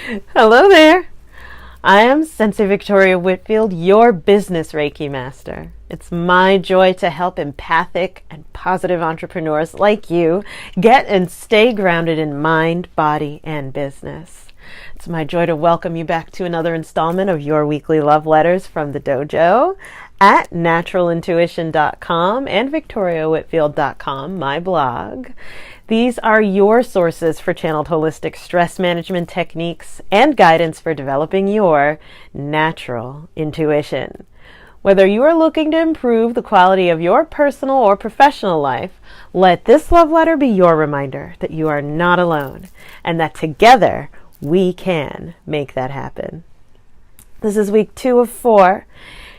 Hello there. I am Sensei Victoria Whitfield, your business Reiki master. It's my joy to help empathic and positive entrepreneurs like you get and stay grounded in mind, body, and business. It's my joy to welcome you back to another installment of your weekly love letters from the dojo at naturalintuition.com and victoriawhitfield.com, my blog. These are your sources for channeled holistic stress management techniques and guidance for developing your natural intuition. Whether you are looking to improve the quality of your personal or professional life, let this love letter be your reminder that you are not alone and that together we can make that happen. This is week 2 of 4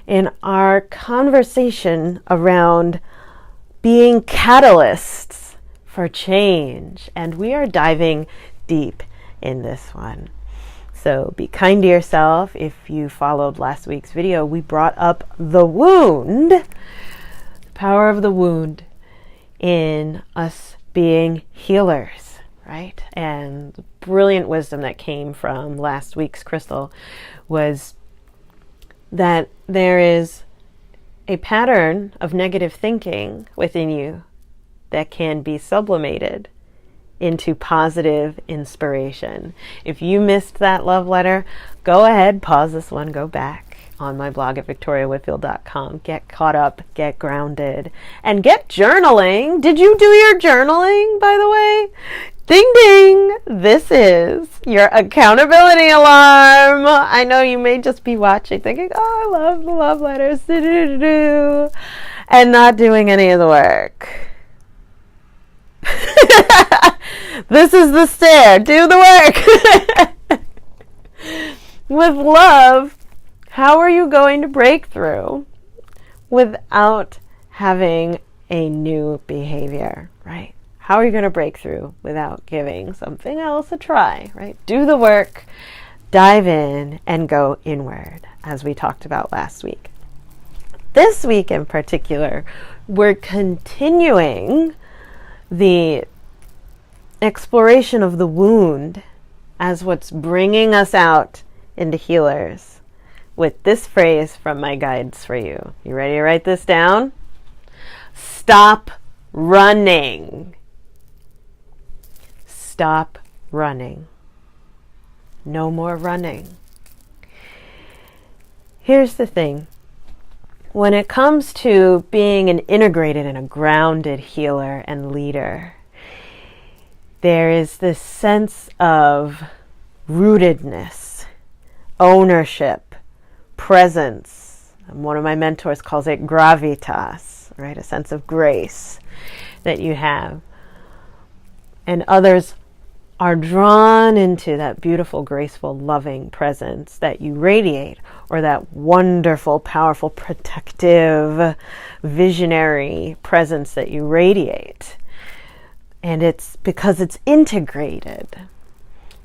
in our conversation around being catalysts for change, and we are diving deep in this one. So be kind to yourself. If you followed last week's video, we brought up the wound, the power of the wound in us being healers, right? And the brilliant wisdom that came from last week's crystal was that there is a pattern of negative thinking within you that can be sublimated into positive inspiration. If you missed that love letter, go ahead, pause this one, go back on my blog at victoriawhitfield.com. Get caught up, get grounded, and get journaling. Did you do your journaling, by the way? Ding ding! This is your accountability alarm. I know you may just be watching thinking, oh, I love the love letters, and not doing any of the work. This is the stare. Do the work. With love, how are you going to break through without having a new behavior, right? How are you going to break through without giving something else a try, right? Do the work, dive in, and go inward, as we talked about last week. This week in particular, we're continuing the exploration of the wound as what's bringing us out into healers with this phrase from my guides for you. You ready to write this down? Stop running. Stop running. No more running. Here's the thing. When it comes to being an integrated and a grounded healer and leader, there is this sense of rootedness, ownership, presence. And one of my mentors calls it gravitas, right? A sense of grace that you have. And others are drawn into that beautiful, graceful, loving presence that you radiate, or that wonderful, powerful, protective, visionary presence that you radiate. And it's because it's integrated.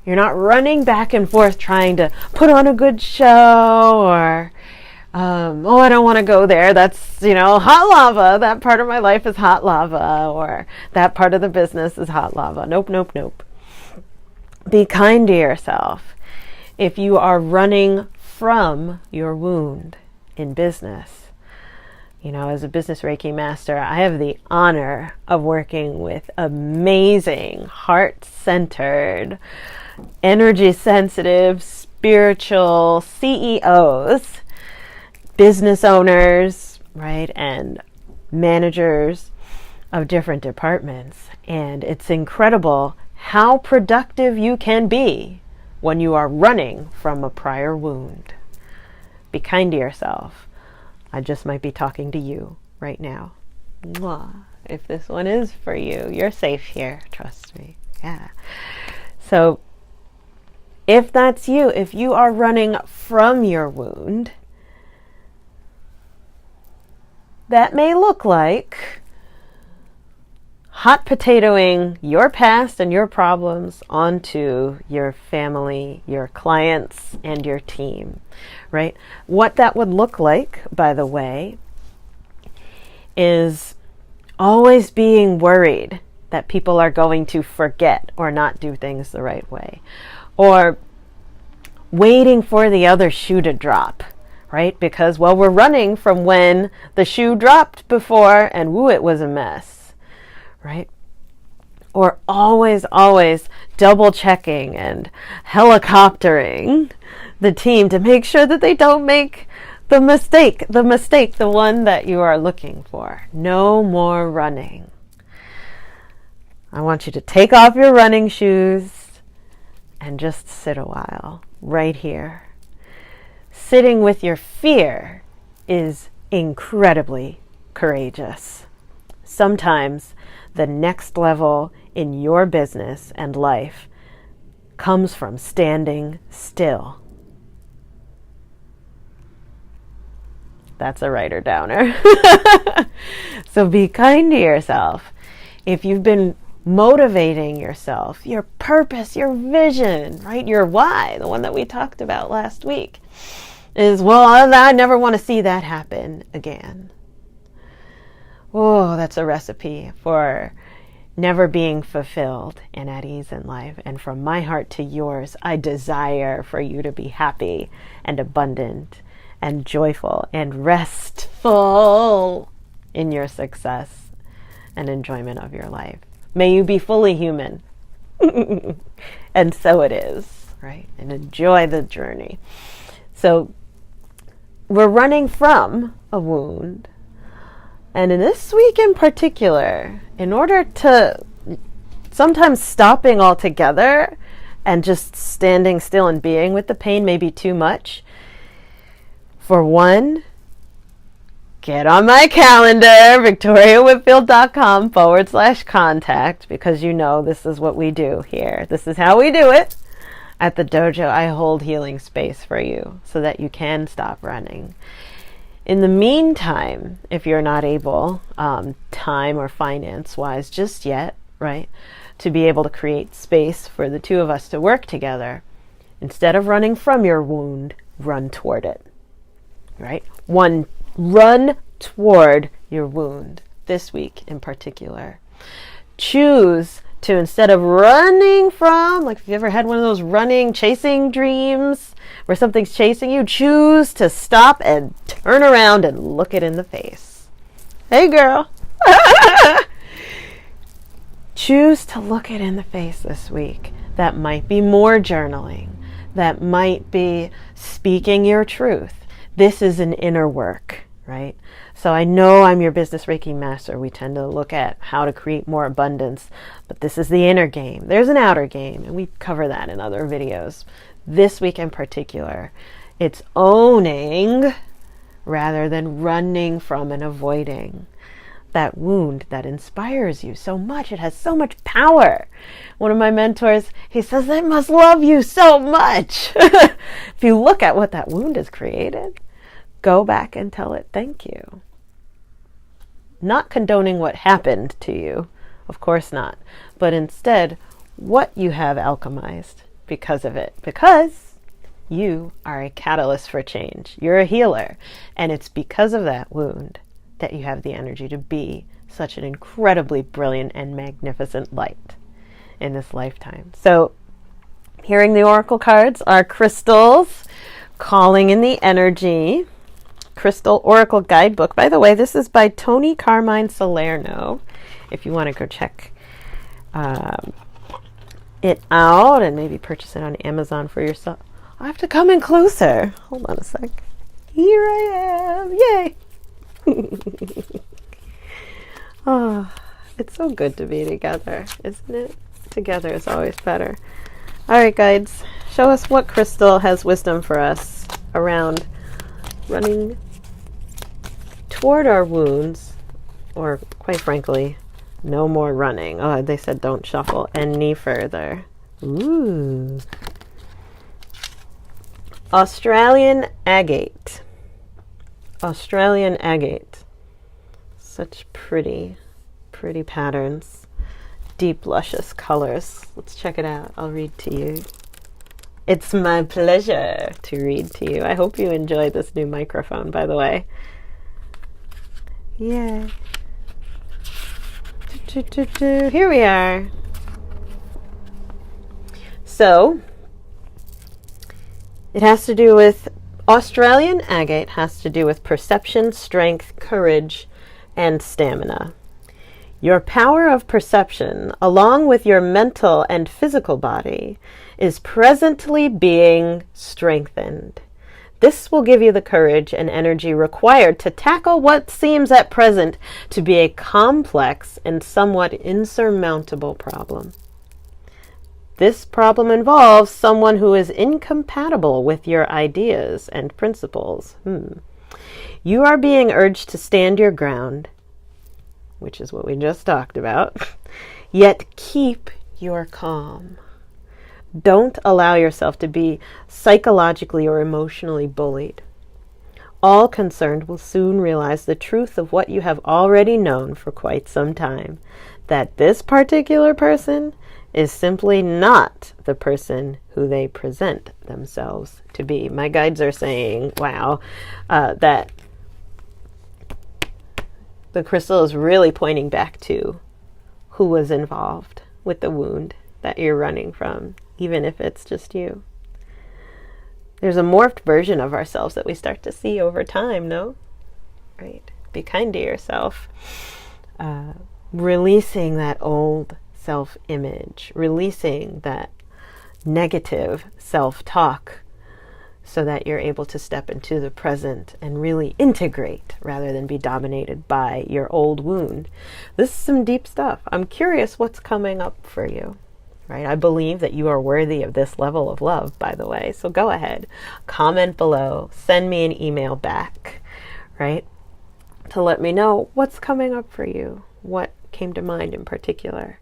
You're not running back and forth trying to put on a good show, or oh, I don't want to go there. That's, hot lava. That part of my life is hot lava, or that part of the business is hot lava. Nope, nope, nope. Be kind to yourself. If you are running from your wound in business, as a business Reiki master, I have the honor of working with amazing, heart-centered, energy-sensitive, spiritual CEOs, business owners, right, and managers of different departments. And it's incredible how productive you can be when you are running from a prior wound. Be kind to yourself. I just might be talking to you right now. Mwah. If this one is for you, you're safe here. Trust me. Yeah. So if that's you, if you are running from your wound, that may look like hot potatoing your past and your problems onto your family, your clients, and your team, right? What that would look like, by the way, is always being worried that people are going to forget or not do things the right way, or waiting for the other shoe to drop, right? Because, well, we're running from when the shoe dropped before and woo, it was a mess, right? Or always double checking and helicoptering the team to make sure that they don't make the mistake, the one that you are looking for. No more running. I want you to take off your running shoes and just sit a while right here. Sitting with your fear is incredibly courageous. Sometimes the next level in your business and life comes from standing still. That's a writer downer. So be kind to yourself. If you've been motivating yourself, your purpose, your vision, right? Your why, the one that we talked about last week, is, well, I never want to see that happen again. Oh, that's a recipe for never being fulfilled and at ease in life. And from my heart to yours, I desire for you to be happy and abundant and joyful and restful in your success and enjoyment of your life. May you be fully human. And so it is, right? And enjoy the journey. So we're running from a wound. And in this week in particular, in order to sometimes stopping altogether and just standing still and being with the pain may be too much. For one, get on my calendar, victoriawhitfield.com/contact, because you know this is what we do here. This is how we do it. At the dojo, I hold healing space for you so that you can stop running. In the meantime, if you're not able, time or finance-wise just yet, right, to be able to create space for the two of us to work together, instead of running from your wound, run toward it, right? Run toward your wound this week in particular. Choose to, instead of running from, like if you ever had one of those chasing dreams where something's chasing you, choose to stop and turn around and look it in the face. Hey girl. Choose to look it in the face this week. That might be more journaling. That might be speaking your truth. This is an inner work, right? So I know I'm your business Reiki master. We tend to look at how to create more abundance, but this is the inner game. There's an outer game, and we cover that in other videos. This week in particular, it's owning rather than running from and avoiding that wound that inspires you so much. It has so much power. One of my mentors, he says, I must love you so much. If you look at what that wound has created, go back and tell it thank you. Not condoning what happened to you, of course not, but instead what you have alchemized because of it, because you are a catalyst for change. You're a healer, and it's because of that wound that you have the energy to be such an incredibly brilliant and magnificent light in this lifetime. So hearing the oracle cards are crystals, calling in the energy. Crystal Oracle Guidebook. By the way, this is by Tony Carmine Salerno. If you want to go check it out and maybe purchase it on Amazon for yourself. I have to come in closer. Hold on a sec. Here I am. Yay! Oh, it's so good to be together, isn't it? Together is always better. All right, guides, show us what crystal has wisdom for us around running toward our wounds, or quite frankly, no more running. Oh, they said don't shuffle any further. Ooh. Australian agate. Australian agate. Such pretty patterns. Deep, luscious colors. Let's check it out. I'll read to you. It's my pleasure to read to you. I hope you enjoy this new microphone, by the way. Yay. Here we are. It has to do with Australian agate, has to do with perception, strength, courage, and stamina. Your power of perception, along with your mental and physical body, is presently being strengthened. This will give you the courage and energy required to tackle what seems at present to be a complex and somewhat insurmountable problem. This problem involves someone who is incompatible with your ideas and principles. You are being urged to stand your ground, which is what we just talked about, yet keep your calm. Don't allow yourself to be psychologically or emotionally bullied. All concerned will soon realize the truth of what you have already known for quite some time, that this particular person is simply not the person who they present themselves to be. My guides are saying, wow, that the crystal is really pointing back to who was involved with the wound that you're running from, even if it's just you. There's a morphed version of ourselves that we start to see over time, no? Right? Be kind to yourself. Releasing that old self-image, releasing that negative self-talk so that you're able to step into the present and really integrate rather than be dominated by your old wound. This is some deep stuff. I'm curious what's coming up for you. Right? I believe that you are worthy of this level of love, by the way. So go ahead, comment below, send me an email back, right? To let me know what's coming up for you, what came to mind in particular.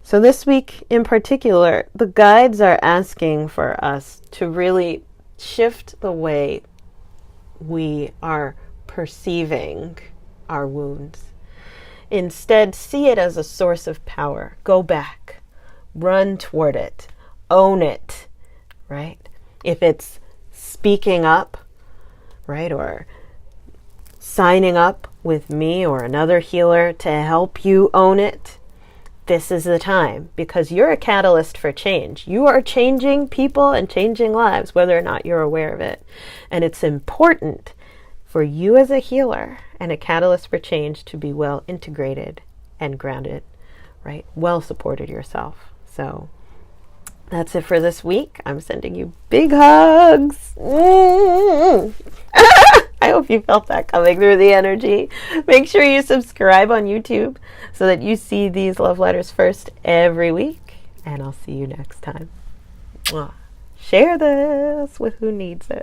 So this week in particular, the guides are asking for us to really shift the way we are perceiving our wounds. Instead, see it as a source of power. Go back. Run toward it. Own it, right? If it's speaking up, right, or signing up with me or another healer to help you own it, this is the time, because you're a catalyst for change. You are changing people and changing lives, whether or not you're aware of it. And it's important for you as a healer and a catalyst for change to be well integrated and grounded, right? Well supported yourself. So that's it for this week. I'm sending you big hugs. I hope you felt that coming through the energy. Make sure you subscribe on YouTube so that you see these love letters first every week. And I'll see you next time. Share this with who needs it.